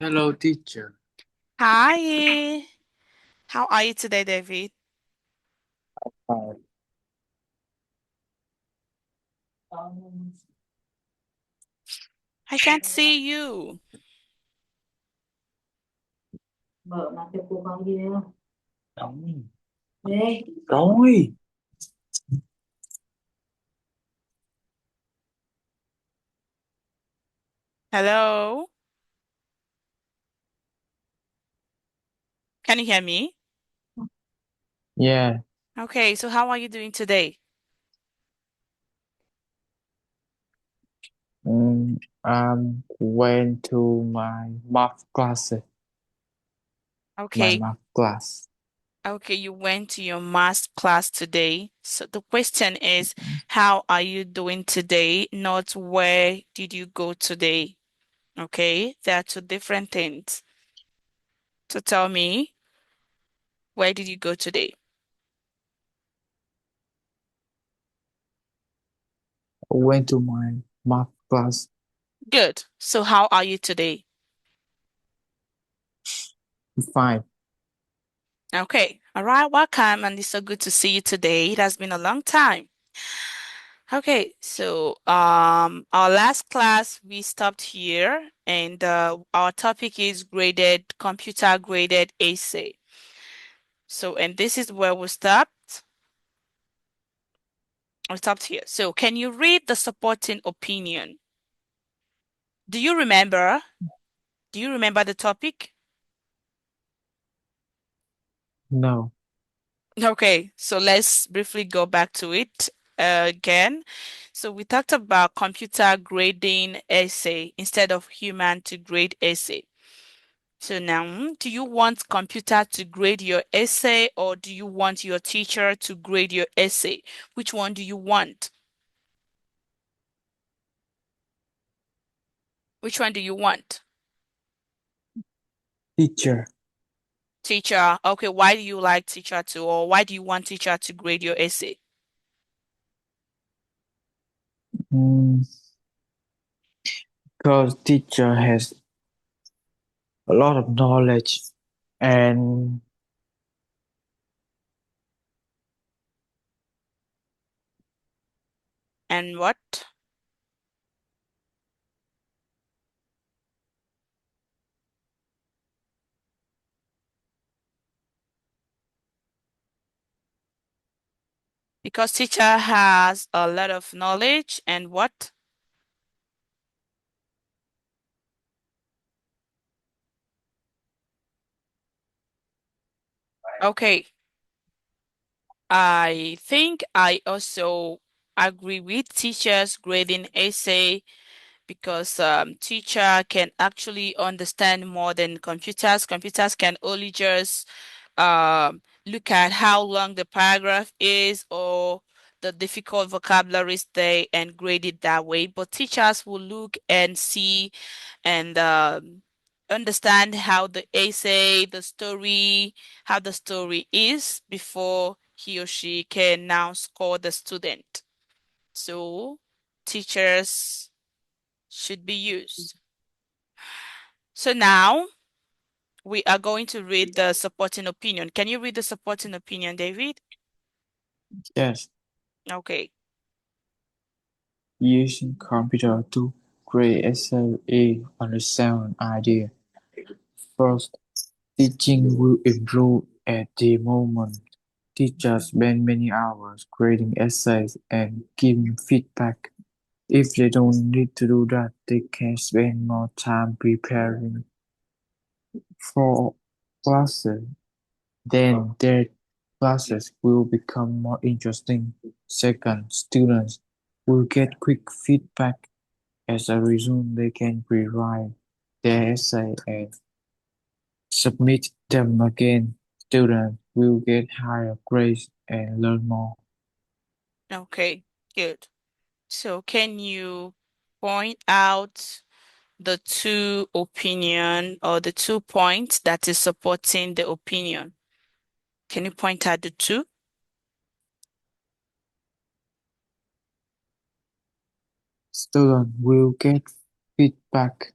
Hello, teacher. Hi, how are you today, David? Hi. I can't see you. Mở mặt cho cô con video. Rồi. Rồi. Hello, can you hear me? Yeah. Okay, so how are you doing today? Went to my math classes. My Okay, math class. okay, you went to your math class today. So the question is, how are you doing today? Not where did you go today? Okay, there are two different things. So tell me, where did you go today? Went to my math class. Good. So how are you today? Fine. Okay, all right, welcome, and it's so good to see you today. It has been a long time. Okay, so our last class we stopped here, and our topic is graded computer graded essay. So, and this is where we stopped. We stopped here. So, can you read the supporting opinion? Do you remember? Do you remember the topic? No. Okay, so let's briefly go back to it again. So we talked about computer grading essay instead of human to grade essay. So now, do you want computer to grade your essay or do you want your teacher to grade your essay? Which one do you want? Which one do you want? Teacher. Teacher. Okay, why do you like teacher to, or why do you want teacher to grade your essay? Mm, because teacher has a lot of knowledge and And what? Because teacher has a lot of knowledge and what? Okay, I think I also agree with teachers grading essay because teacher can actually understand more than computers. Computers can only just look at how long the paragraph is or the difficult vocabularies there and grade it that way. But teachers will look and see and understand how the essay, the story, how the story is before he or she can now score the student. So teachers should be used. So now we are going to read the supporting opinion. Can you read the supporting opinion, David? yes, Okay. using computer to create essay on the sound idea. First, teaching will improve at the moment. Teachers spend many hours grading essays and giving feedback. If they don't need to do that, they can spend more time preparing for classes. Then their classes will become more interesting. Second, students will get quick feedback. As a result, they can rewrite their essay and submit them again. Students will get higher grades and learn more. Okay. Good. So can you point out the two opinion or the 2 points that is supporting the opinion? Can you point out the two? Students will get feedback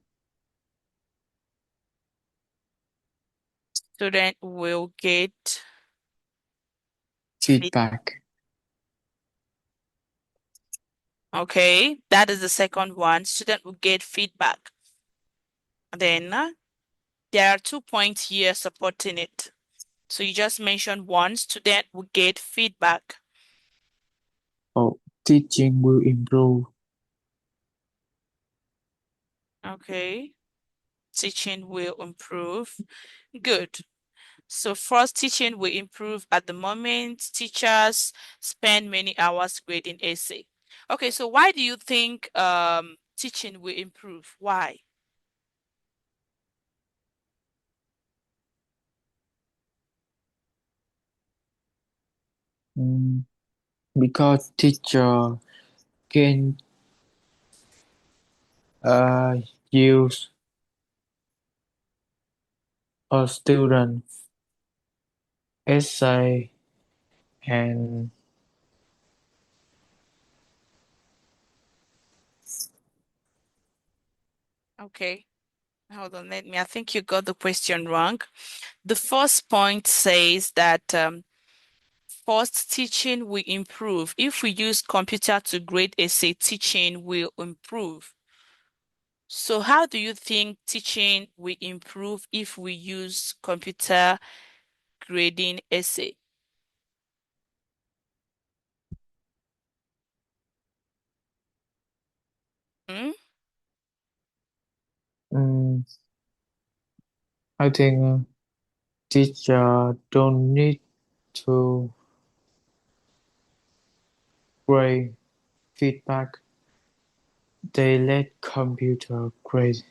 Student will get feed. feedback. Okay, that is the second one. Student will get feedback. Then there are 2 points here supporting it. So you just mentioned one, student will get feedback. Oh, teaching will improve. Okay, teaching will improve. Good. So first, teaching will improve at the moment. Teachers spend many hours grading essay. Okay, so why do you think teaching will improve? Why? Mm, because teacher can uh, use a student essay and Okay, hold on, I think you got the question wrong. The first point says that first teaching will improve. If we use computer to grade essay, teaching will improve. So how do you think teaching will improve if we use computer grading essay? Hmm? mm, I think teacher don't need to grade feedback. They let computer grade.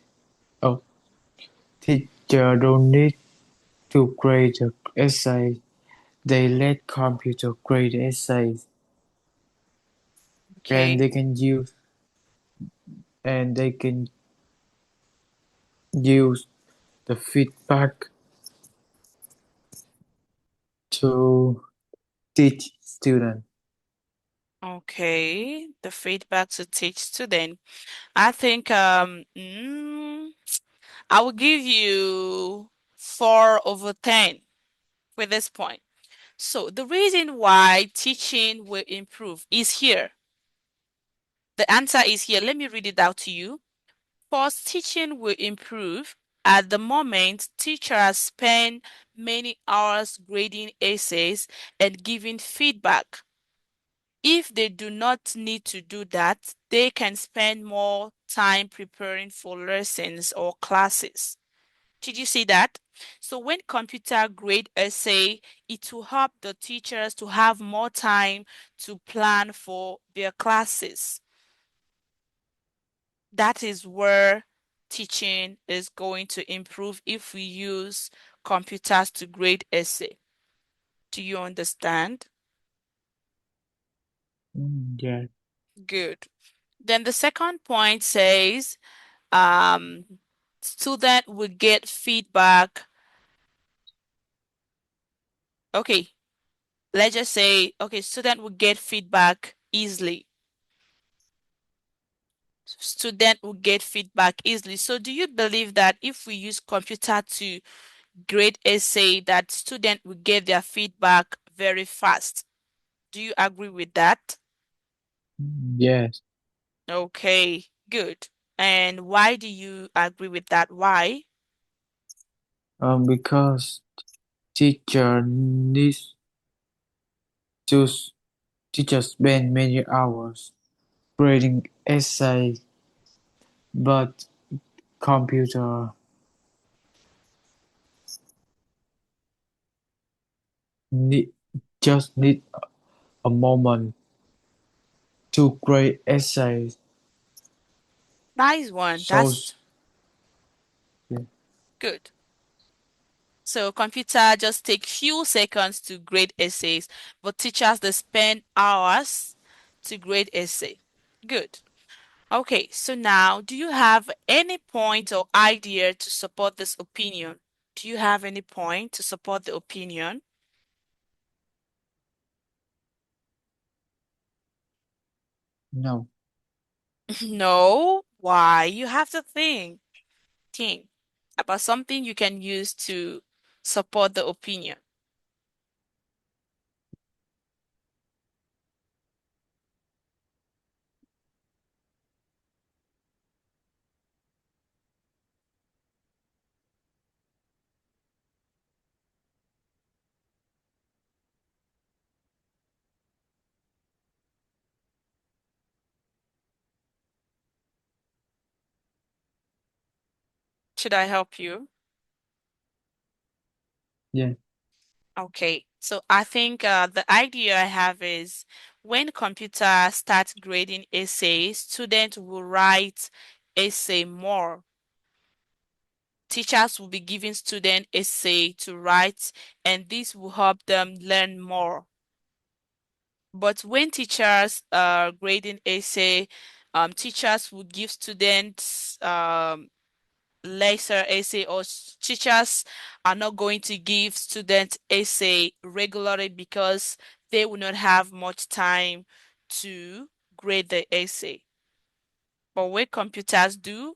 Oh, teacher don't need to grade the essay. They let computer grade essays, and Okay, they can use and they can use the feedback to teach students. okay. The feedback to teach student. I think I will give you 4/10 with this point. So the reason why teaching will improve is here. The answer is here. Let me read it out to you. First, teaching will improve. At the moment, teachers spend many hours grading essays and giving feedback. If they do not need to do that, they can spend more time preparing for lessons or classes. Did you see that? So when computer grade essay, it will help the teachers to have more time to plan for their classes. That is where teaching is going to improve if we use computers to grade essay. Do you understand? Yeah. Good. Then the second point says um, student will get feedback. Okay, let's just say, okay, student will get feedback easily. Student will get feedback easily. So do you believe that if we use computer to grade essay, that student will get their feedback very fast? Do you agree with that? Yes. Okay, good. And why do you agree with that? Why? Because teacher needs to teacher spend many hours grading essay, but computer need just need a moment to grade essays. Nice one. So That's good. So computer just take few seconds to grade essays, but teachers they spend hours to grade essay. Good. Okay, so now do you have any point or idea to support this opinion? Do you have any point to support the opinion? no. No. Why? You have to think. Think about something you can use to support the opinion? Should I help you? Yeah. Okay, so I think the idea I have is when computer starts grading essays, students will write essay more. Teachers will be giving students essay to write, and this will help them learn more. But when teachers are grading essay, teachers will give students lesser essay, or teachers are not going to give students essay regularly because they will not have much time to grade the essay. But when computers do,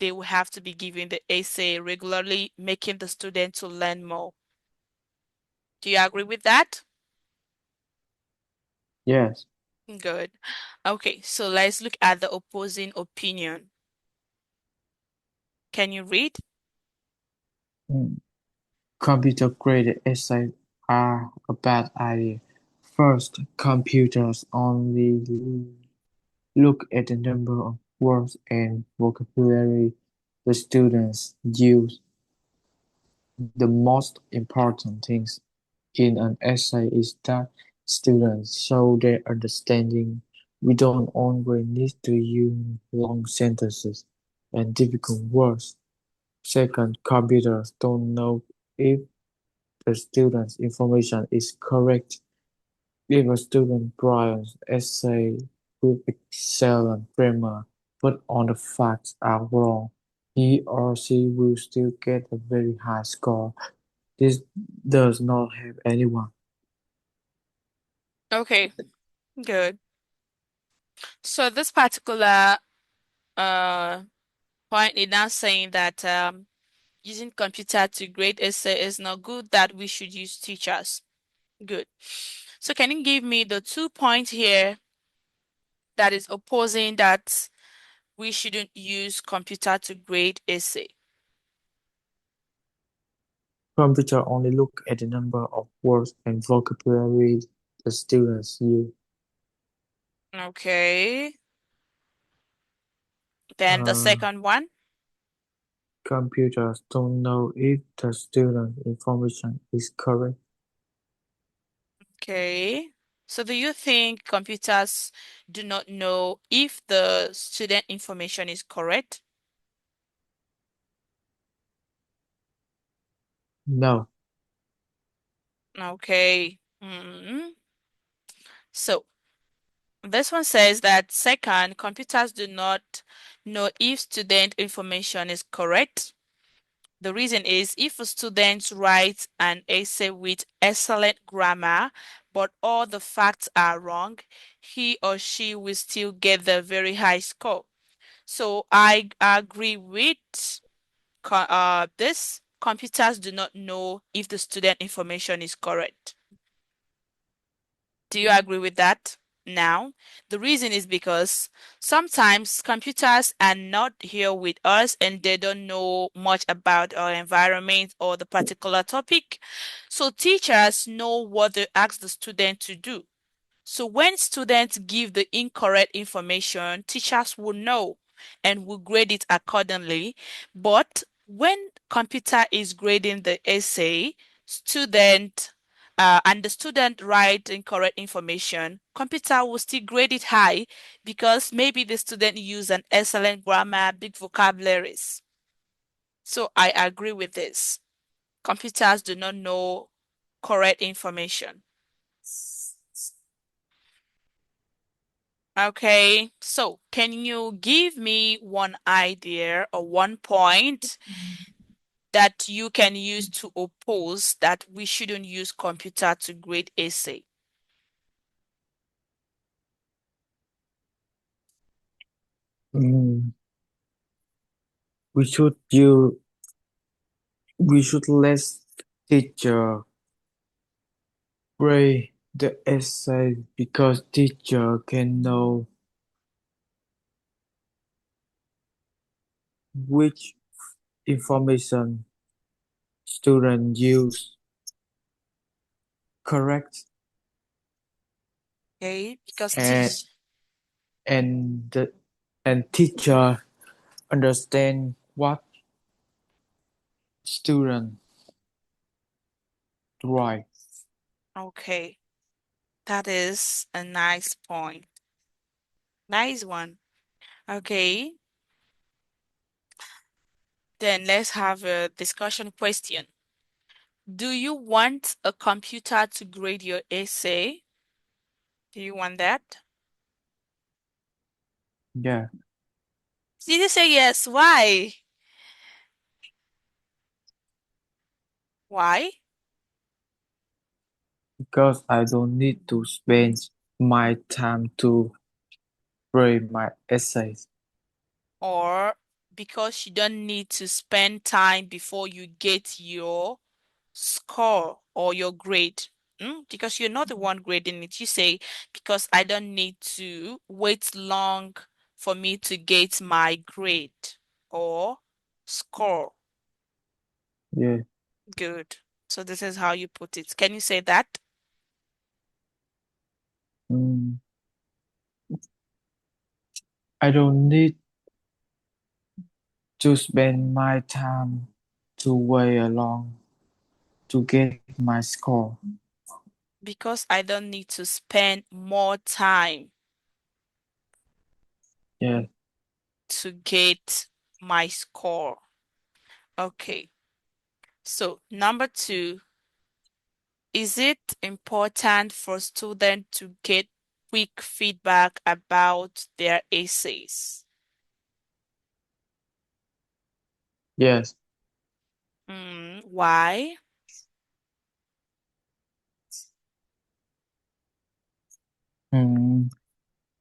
they will have to be giving the essay regularly, making the student to learn more. Do you agree with that? Yes. Good. Okay, so let's look at the opposing opinion. Can you read? Mm. Computer-graded essays are a bad idea. First, computers only look at the number of words and vocabulary the students use. The most important thing in an essay is that students show their understanding. We don't always need to use long sentences and difficult words. Second, computers don't know if the student's information is correct. If a student writes an essay with excellent grammar, but all the facts are wrong, he or she will still get a very high score. This does not help anyone. Okay, good. So this particular uh point is now saying that using computer to grade essay is not good, that we should use teachers. Good. So can you give me the 2 points here that is opposing that we shouldn't use computer to grade essay? Computer only look at the number of words and vocabulary the students use. Okay. Then the Uh, second one. Computers don't know if the student information is correct. Okay. So do you think computers do not know if the student information is correct? No. Okay. So this one says that second, computers do not know if student information is correct. The reason is if a student writes an essay with excellent grammar, but all the facts are wrong, he or she will still get the very high score. So I agree with this. Computers do not know if the student information is correct. Do you agree with that? Now, the reason is because sometimes computers are not here with us and they don't know much about our environment or the particular topic. So teachers know what they ask the student to do. So when students give the incorrect information, teachers will know and will grade it accordingly. But when computer is grading the essay, student and the student write incorrect information, computer will still grade it high because maybe the student use an excellent grammar, big vocabularies. So I agree with this. Computers do not know correct information. Okay, so can you give me one idea or one point that you can use to oppose that we shouldn't use computer to grade essay? Mm, we should use we should less Teacher grade the essay because teacher can know which information student use correct Okay, because and teach. and the, and teacher understand what student write. Okay, that is a nice point. Nice one. Okay, then let's have a discussion question. Do you want a computer to grade your essay? Do you want that? Yeah, Did you say yes? Why? Why? because I don't need to spend my time to grade my essays. Or because you don't need to spend time before you get your score or your grade? Because you're not the one grading it. You say, because I don't need to wait long for me to get my grade or score. Yeah, Good. So this is how you put it. Can you say that? mm, I don't need to spend my time to wait along to get my score. Because I don't need to spend more time Yeah, to get my score. Okay. So number two, is it important for students to get quick feedback about their essays? yes, Why? mm,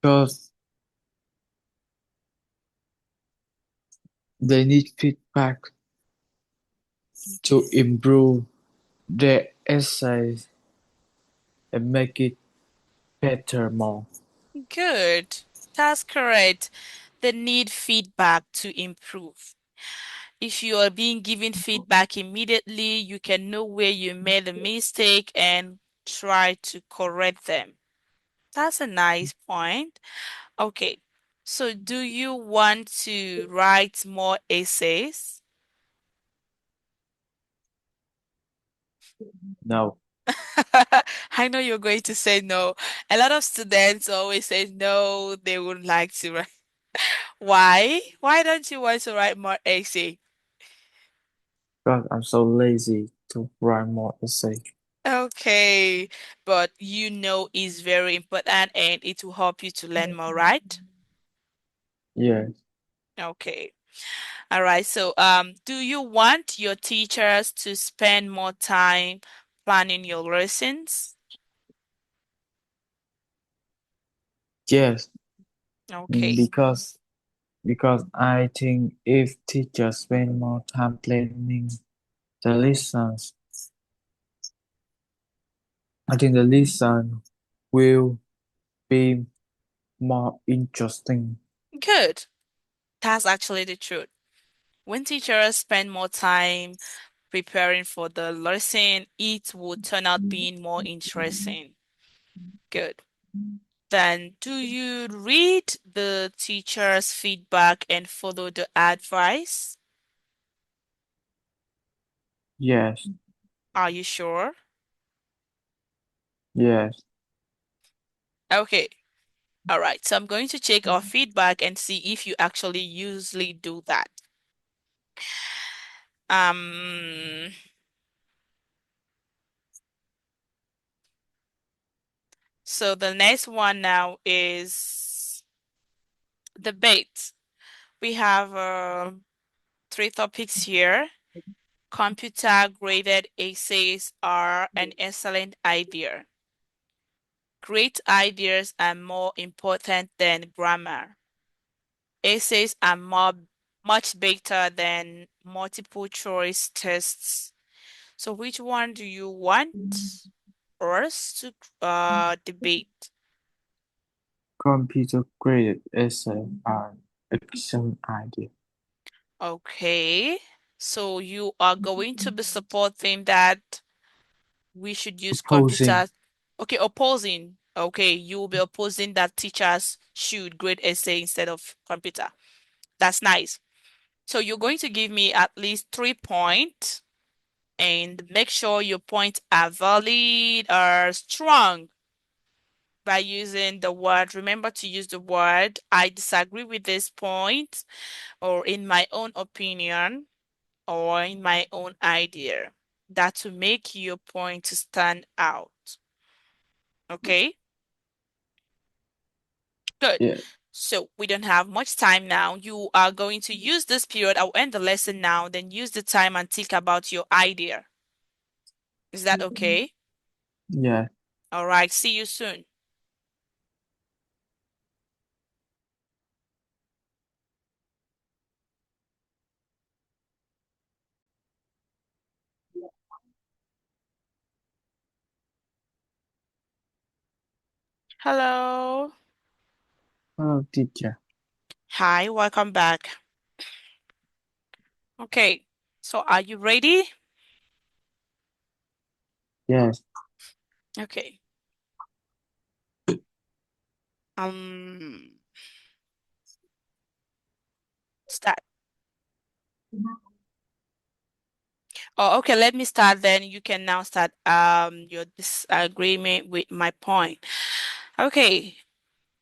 because they need feedback to improve their essays and make it better more. Good. That's correct. They need feedback to improve. If you are being given feedback immediately, you can know where you made a mistake and try to correct them. That's a nice point. Okay. So, do you want to write more essays? No, I know you're going to say no. A lot of students always say no, they would like to write. Why? Why don't you want to write more essay? because I'm so lazy to write more essay. Okay, but you know it's very important and it will help you to learn more, right? Yeah, Okay. All right. So, do you want your teachers to spend more time planning your lessons? yes, Okay. because I think if teachers spend more time planning the lessons, I think the lesson will be more interesting. Good. That's actually the truth. When teachers spend more time preparing for the lesson, it will turn out being more interesting. Good. Then, do you read the teacher's feedback and follow the advice? Yes, Are you sure? yes, Okay. All right. So I'm going to check our feedback and see if you actually usually do that. Um, so the next one now is debate. We have three topics here. Computer graded essays are an excellent idea. Great ideas are more important than grammar. Essays are much better than multiple choice tests. So which one do you want us to debate? Computer graded essay are excellent idea. Okay. So you are going to be supporting that we should use Opposing. computers. Okay, opposing. Okay, you will be opposing that teachers should grade essay instead of computer. That's nice. So you're going to give me at least 3 points and make sure your points are valid or strong by using the word. Remember to use the word I disagree with this point, or in my own opinion, or in my own idea. That to make your point to stand out. Okay, good. Yeah. So we don't have much time now. You are going to use this period. I'll end the lesson now, then use the time and think about your idea. Is that okay? Yeah. All right, see you soon. Hello. Hello, teacher. Hi, welcome back. Okay, so are you ready? Yes. Okay. Um, Start. Oh, okay, let me start then. You can now start your disagreement with my point. Okay,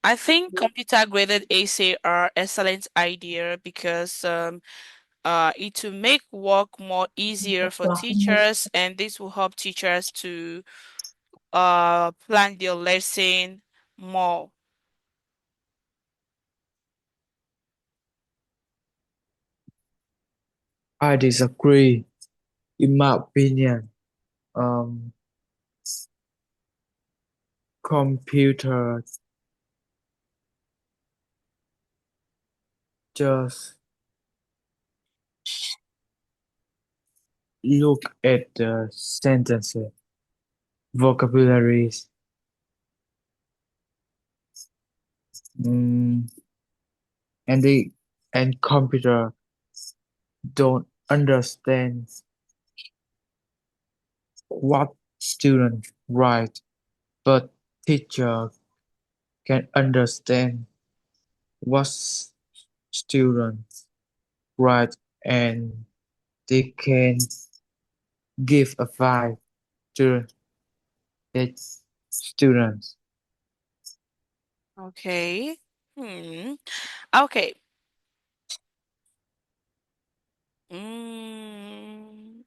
I think computer graded essay are excellent idea because it will make work more easier for teachers, and this will help teachers to plan their lesson more. I disagree. In my opinion, um, computer just look at the sentences, vocabularies, mm, and they and computer don't understand what students write, but teacher can understand what students write, and they can give advice to the students. Okay. Hmm. Okay.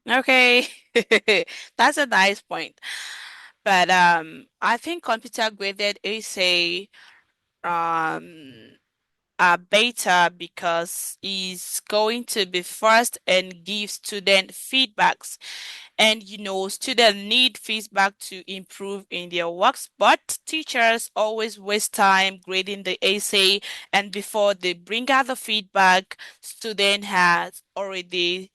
Okay. That's a nice point. But I think computer graded essay um better because it's going to be first and give student feedbacks. And students need feedback to improve in their works, but teachers always waste time grading the essay, and before they bring out the feedback, student have already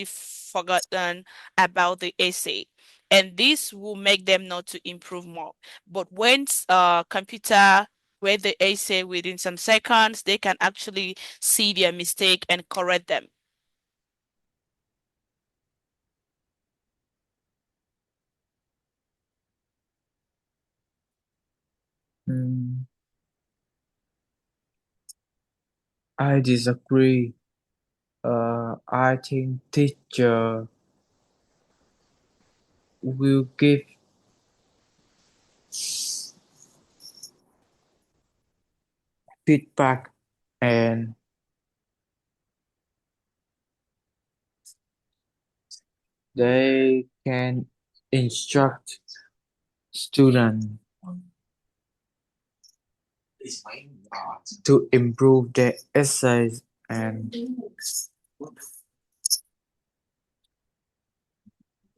forgotten about the essay. And this will make them not to improve more. But once computer grade the essay within some seconds, they can actually see their mistake and correct them. Mm, I disagree. I think teacher will give feedback and they can instruct students to improve their essays and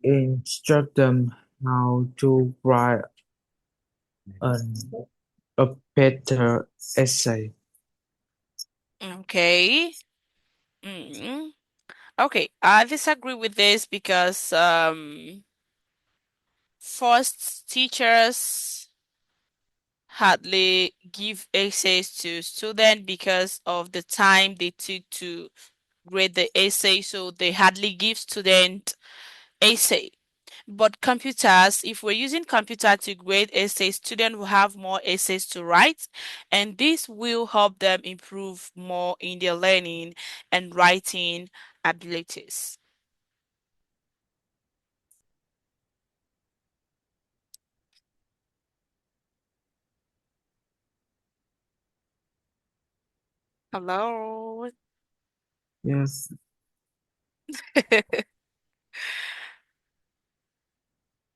instruct them how to write an, a better essay. Okay. Mm. Okay, I disagree with this because first teachers hardly give essays to students because of the time they took to grade the essay, so they hardly give student essay. But computers, if we're using computer to grade essays, students will have more essays to write, and this will help them improve more in their learning and writing abilities. Hello. Yes.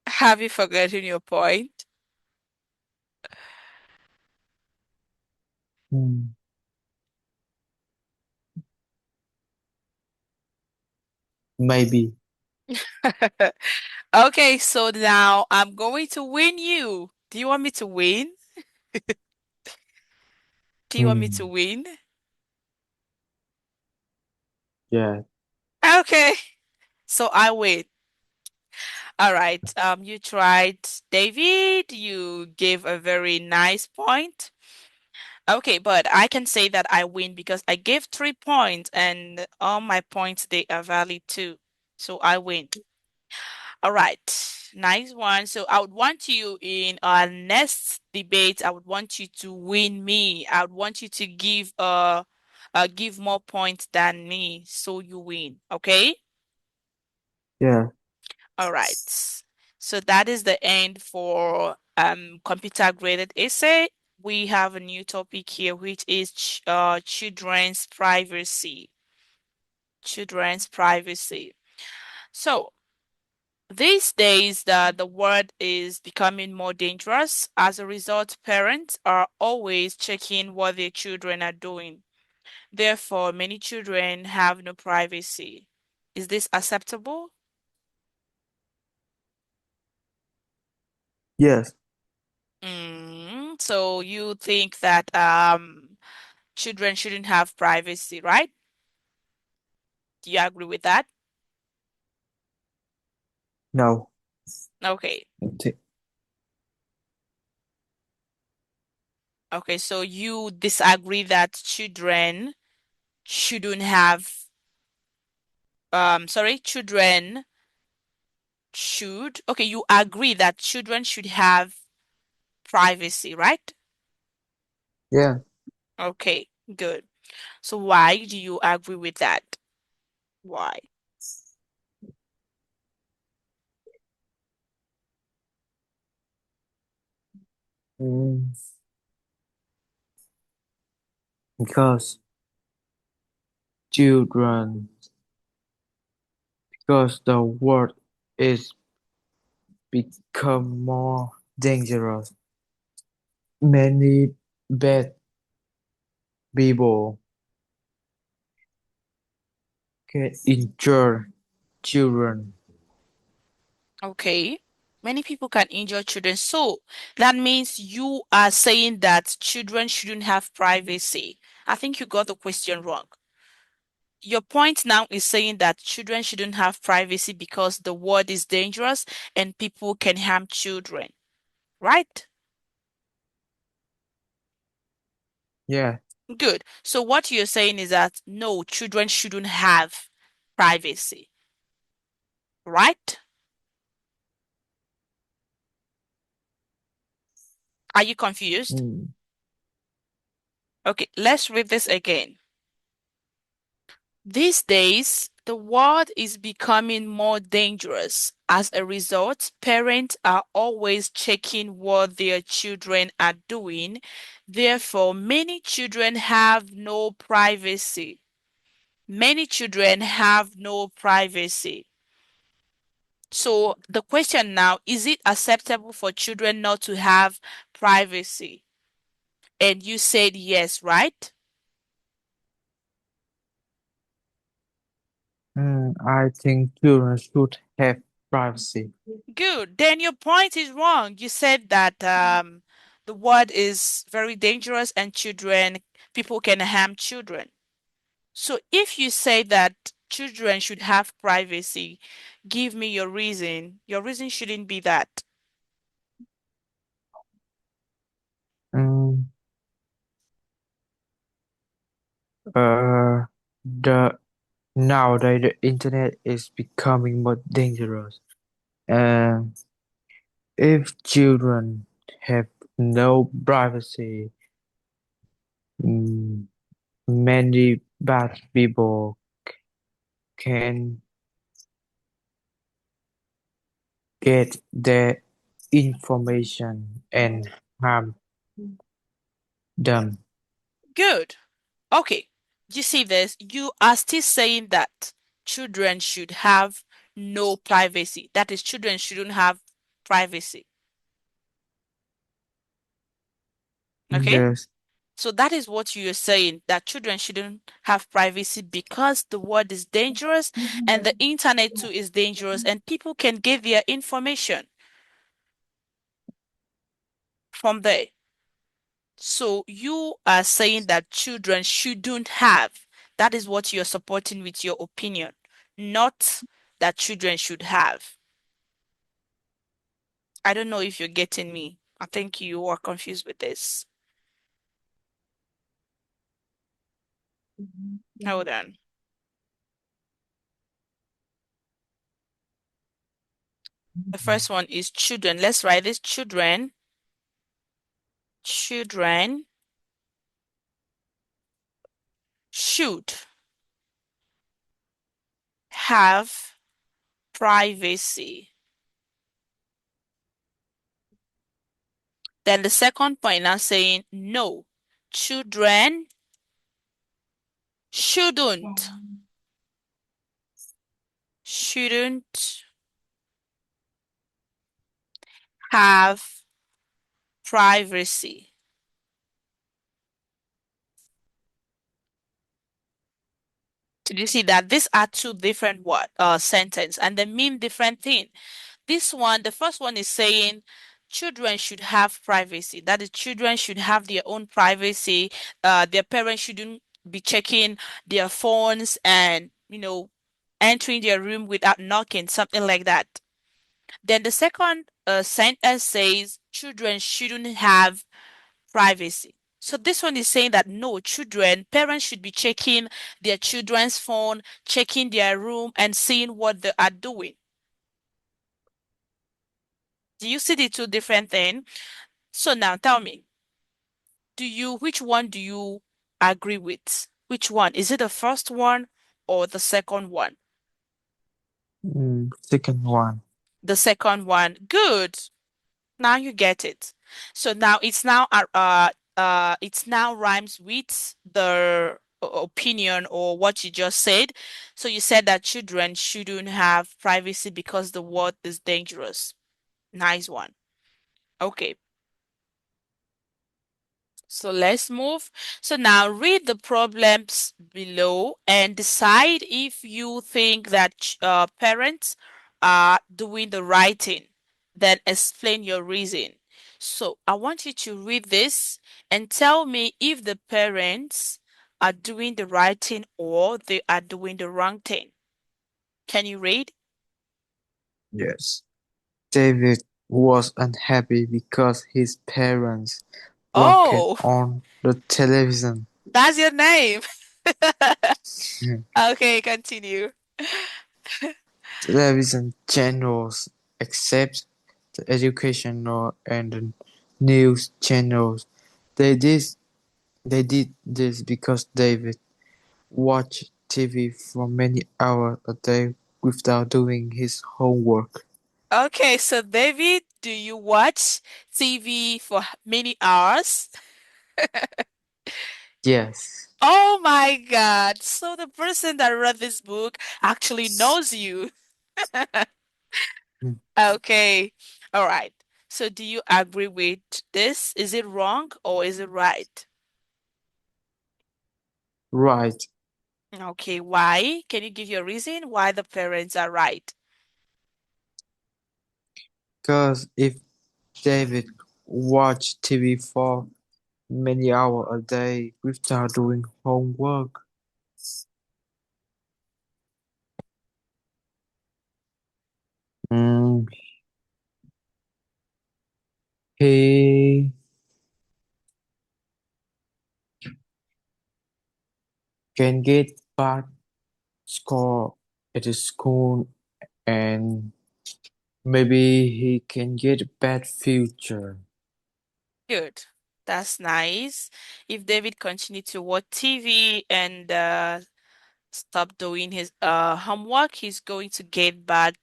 Have you forgotten your point? Hmm. Maybe. Okay, so now I'm going to win you. Do you want me to win? Do you want me to Hmm. win? Yeah. Okay, so I win. All right. You tried, David. You gave a very nice point. Okay, but I can say that I win because I gave 3 points and all my points they are valid too. So I win. All right. Nice one. So I would want you in our next debate, I would want you to win me. I would want you to give more points than me so you win. Okay? Yeah. All right. So that is the end for computer graded essay. We have a new topic here, which is children's privacy. Children's privacy. So these days, the world is becoming more dangerous. As a result, parents are always checking what their children are doing. Therefore, many children have no privacy. Is this acceptable? Yes. So you think that children shouldn't have privacy, right? Do you agree with that? No. Okay. Th- Okay, so you disagree that children shouldn't have sorry, children should okay, you agree that children should have privacy, right? Yeah. Okay, good. So why do you agree with that? Why? Mm. Because children, because the world is become more dangerous. Many bad people can injure children. Okay. Many people can injure children. So that means you are saying that children shouldn't have privacy. I think you got the question wrong. Your point now is saying that children shouldn't have privacy because the world is dangerous and people can harm children, right? Yeah. Good. So what you're saying is that no, children shouldn't have privacy, right? Are you confused? Mm. Okay, let's read this again. These days, the world is becoming more dangerous. As a result, parents are always checking what their children are doing. Therefore, many children have no privacy. Many children have no privacy. So the question now, is it acceptable for children not to have privacy? And you said yes, right? I think children should have privacy. Good. Then your point is wrong. You said that the world is very dangerous and people can harm children. So if you say that children should have privacy. Give me your reason. Your reason shouldn't be that. Mm, uh, the Nowadays the internet is becoming more dangerous, and if children have no privacy, mm, many bad people can get their information and harm them. Good. Okay. You see this? You are still saying that children should have no privacy. That is, children shouldn't have privacy. Okay? Yes, So that is what you're saying, that children shouldn't have privacy because the world is dangerous and the internet too is dangerous and people can get their information from there. So you are saying that children shouldn't have. That is what you're supporting with your opinion, not that children should have. I don't know if you're getting me. I think you are confused with this. Hold on. The first one is children. Let's write this. Children should have privacy. Then the second point now saying no, children shouldn't shouldn't have privacy. Did you see that? These are two different word sentence and they mean different thing. This one, the first one is saying children should have privacy. That is, children should have their own privacy. Their parents shouldn't be checking their phones and, entering their room without knocking, something like that. Then the second sentence says children shouldn't have privacy. So this one is saying that no, parents should be checking their children's phone, checking their room, and seeing what they are doing. Do you see the two different things? So now tell me, which one do you agree with? Which one? Is it the first one or the second one? second one. The second one. Good. Now you get it. So now it's now rhymes with the opinion or what you just said. So you said that children shouldn't have privacy because the world is dangerous. Nice one. Okay. So let's move. So now read the problems below and decide if you think that parents are doing the right thing. Then explain your reason. So I want you to read this and tell me if the parents are doing the right thing or they are doing the wrong thing. Can you read? Yes. David was unhappy because his parents looked Oh, on the television. that's your name. Okay, continue. Television channels except the educational and the news channels. They did they did this because David watched TV for many hours a day without doing his homework. Okay, so David, do you watch TV for many hours? Yes. Oh my God. So the person that wrote this book actually knows you. Mm, Okay. All right. So do you agree with this? Is it wrong or is it right? right. Okay, why? Can you give your reason why the parents are right? Because if David watched TV for many hours a day without doing homework, He can get bad score at the school and maybe he can get a bad future. Good. That's nice. If David continue to watch TV and stop doing his homework, he's going to get bad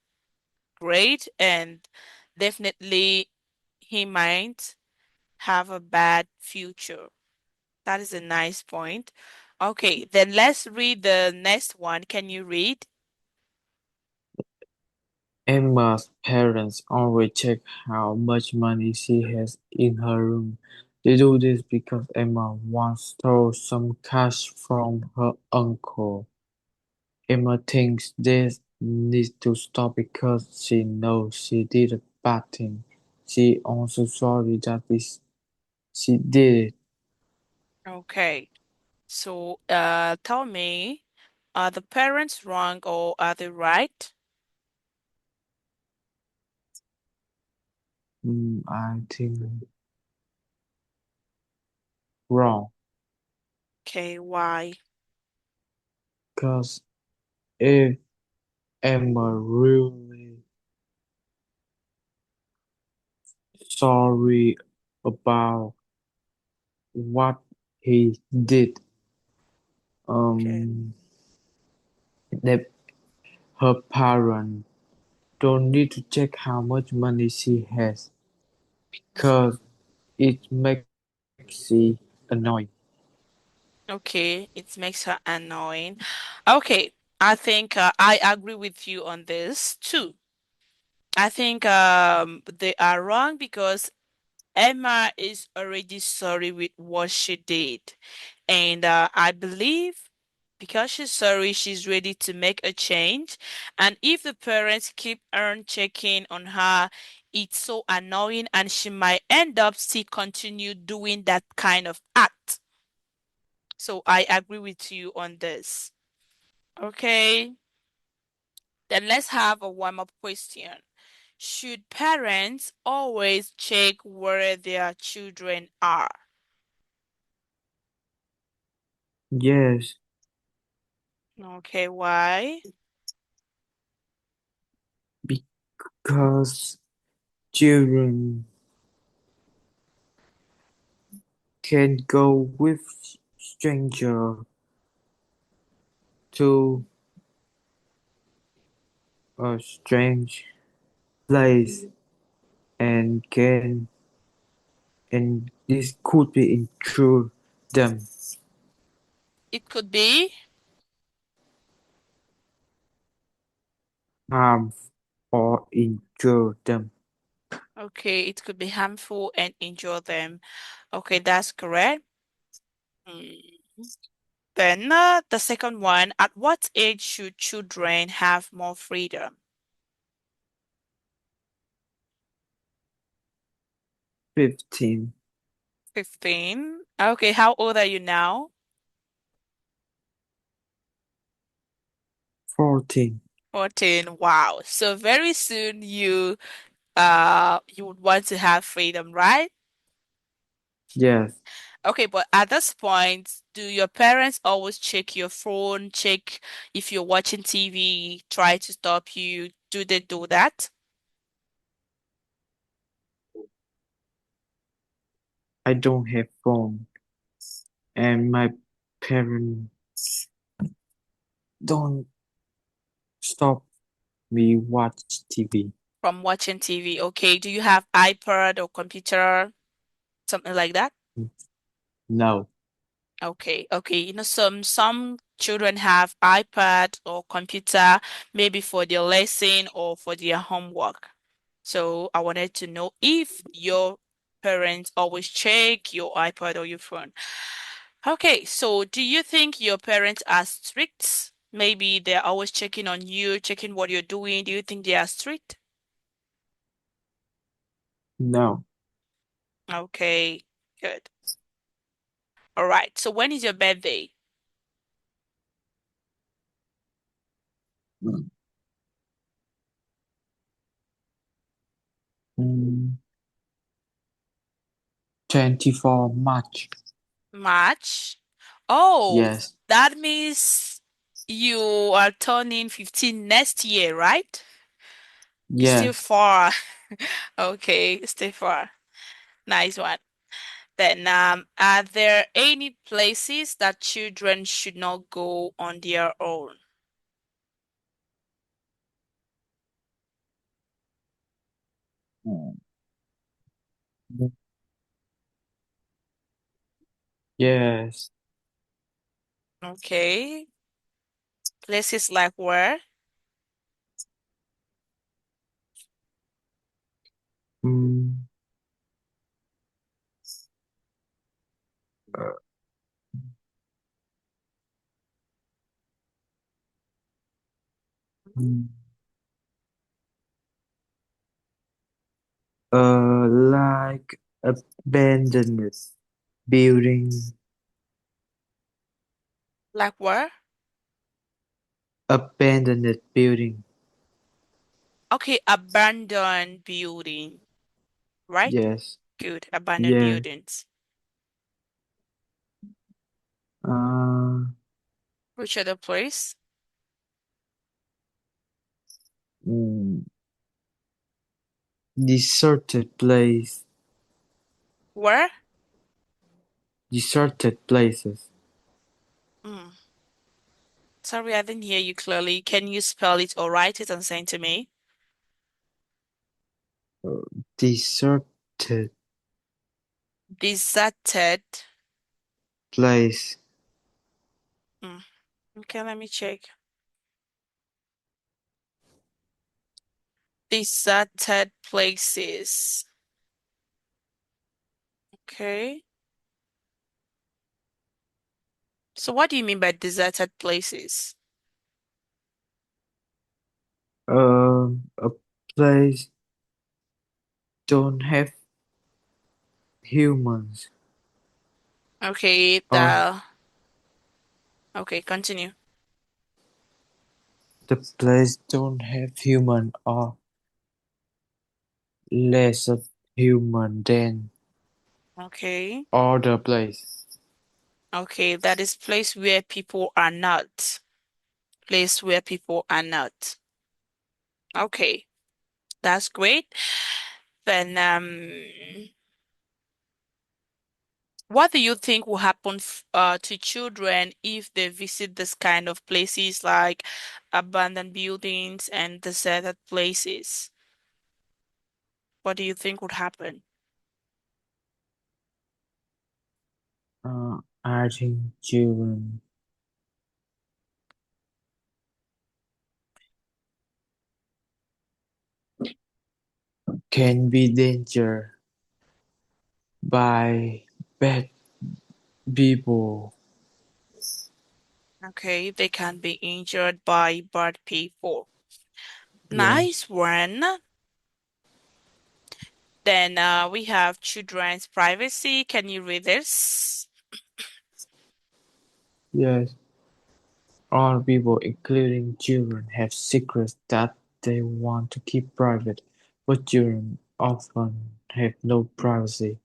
grade and definitely he might have a bad future. That is a nice point. Okay, then let's read the next one. Can you read? Emma's parents always check how much money she has in her room. They do this because Emma once stole some cash from her uncle. Emma thinks this needs to stop because she knows she did a bad thing. She also sorry that she did it. Okay. So, tell me, are the parents wrong or are they right? I think wrong. Okay, why? Because if Emma really sorry about what he did, Okay. um, that her parents don't need to check how much money she has because it makes she annoying. Okay, it makes her annoying. Okay, I think I agree with you on this too. I think they are wrong because Emma is already sorry with what she did. And I believe because she's sorry, she's ready to make a change. And if the parents keep on checking on her, it's so annoying and she might end up still continue doing that kind of act. So I agree with you on this. Okay, then let's have a warm-up question. Should parents always check where their children are? Yes, Okay, why? because children can go with stranger to a strange place and can and this could be intrude them It could be, harm or injure them. okay, it could be harmful and injure them. Okay, that's correct. Mm. Then the second one, at what age should children have more freedom? 15, 15. Okay, how old are you now? 14. 14. Wow. So very soon you would want to have freedom, right? Yes, Okay, but at this point, do your parents always check your phone, check if you're watching TV, try to stop you? Do they do that? I don't have phone and my parents don't stop me watch TV. From watching TV? Okay, do you have iPad or computer, something like that? No, Okay, okay. Some children have iPad or computer, maybe for their lesson or for their homework. So I wanted to know if your parents always check your iPad or your phone. Okay, so do you think your parents are strict? Maybe they're always checking on you, checking what you're doing. Do you think they are strict? no. Okay, good. All right. So when is your birthday? Mm, 24 March. March. Oh, Yes. that means you are turning 15 next year, right? It's still Yes. far. Okay, still far. Nice one. Then, are there any places that children should not go on their own? Mm. Yes. Okay, places like where? Mm. uh, mm. Like abandoned building, Like where? abandoned building. Okay, abandoned building, right? Yes. Good, abandoned Yeah. buildings. Uh, Which other place? mm, deserted place, Where? deserted places. Mm. Sorry, I didn't hear you clearly. Can you spell it or write it and send it to me? Uh, deserted Deserted. place. Mm. Okay, let me check. Deserted places. Okay. So what do you mean by deserted places? A place don't have humans Okay, or okay, continue. the place don't have human or less of human than Okay. other place. Okay, that is place where people are not. Place where people are not. Okay, that's great. Then what do you think will happen to children if they visit this kind of places like abandoned buildings and deserted places? What do you think would happen? I think children can be danger by bad people. Okay, they can be injured by bad people. Yes, Nice one. Then we have children's privacy. Can you read this? yes. All people, including children, have secrets that they want to keep private, but children often have no privacy.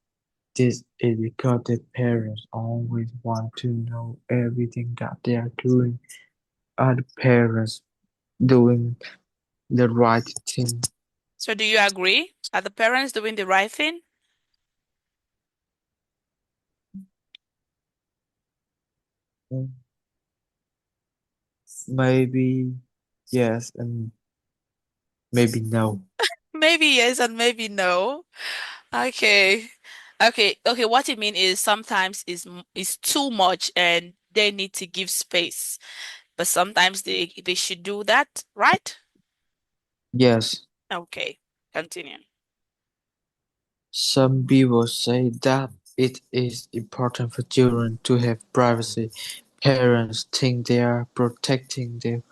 This is because their parents always want to know everything that they are doing. Are the parents doing the right thing? So do you agree? Are the parents doing the right thing? Mm, maybe yes and maybe no. Maybe yes and maybe no. Okay. Okay. What you mean is sometimes is too much and they need to give space. But sometimes they should do that, right? Yes, Okay. Continue. some people say that it is important for children to have privacy. Parents think they are protecting their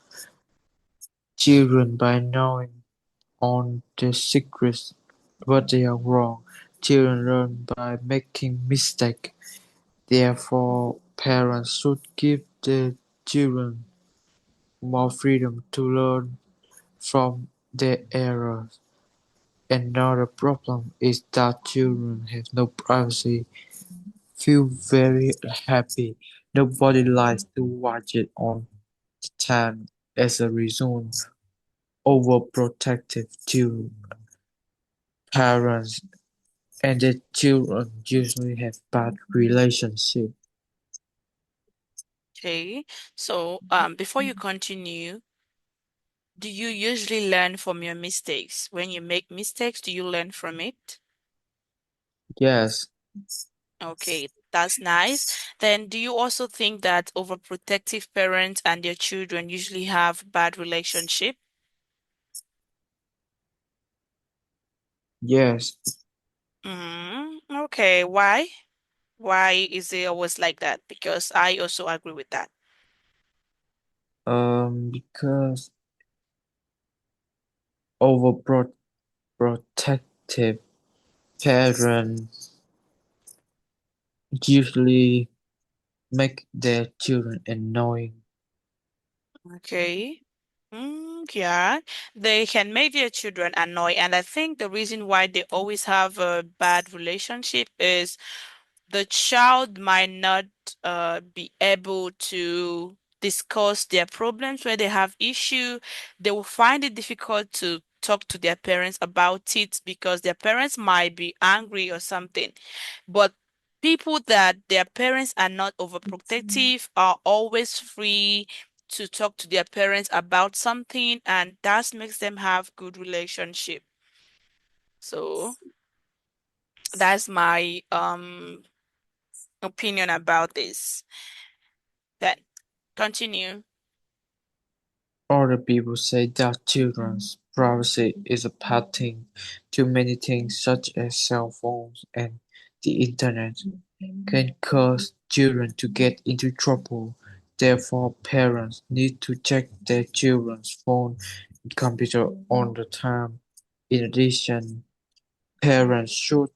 children by knowing on their secrets, but they are wrong. Children learn by making mistakes. Therefore, parents should give their children more freedom to learn from their errors. Another problem is that children have no privacy, feel very happy. Nobody likes to watch it on the time. As a result, overprotective children, parents, and their children usually have bad relationships. Okay. So, before you continue, do you usually learn from your mistakes? When you make mistakes, do you learn from it? Yes, Okay, that's nice. Then, do you also think that overprotective parents and their children usually have bad relationship? yes, Okay, why? Why is it always like that? Because I also agree with that. because overprotective parents usually make their children annoying. Okay. Yeah, they can make their children annoy, and I think the reason why they always have a bad relationship is the child might not be able to discuss their problems where they have issue. They will find it difficult to talk to their parents about it because their parents might be angry or something. But people that their parents are not overprotective are always free to talk to their parents about something, and that makes them have good relationship. So that's my opinion about this. Then continue. Other people say that children's privacy is a bad thing. Too many things, such as cell phones and the internet, can cause children to get into trouble. Therefore, parents need to check their children's phone and computer all the time. In addition, parents should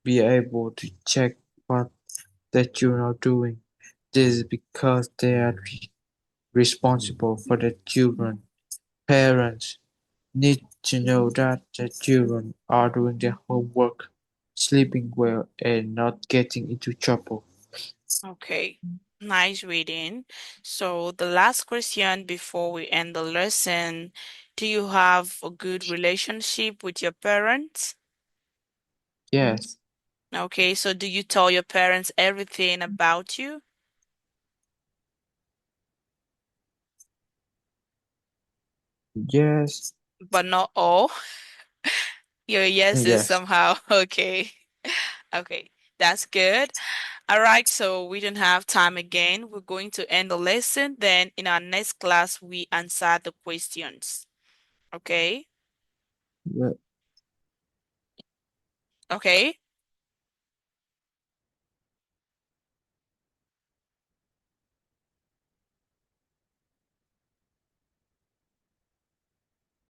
be able to check what their children are doing. This is because they are responsible for their children. Parents need to know that their children are doing their homework, sleeping well, and not getting into trouble. Okay, nice reading. So the last question before we end the lesson, do you have a good relationship with your parents? Yes, Okay, so do you tell your parents everything about you, yes, but not all? Your yes is yes. somehow okay. Okay, that's good. All right, so we don't have time again. We're going to end the lesson. Then in our next class, we answer the questions. Okay? Ye- Okay.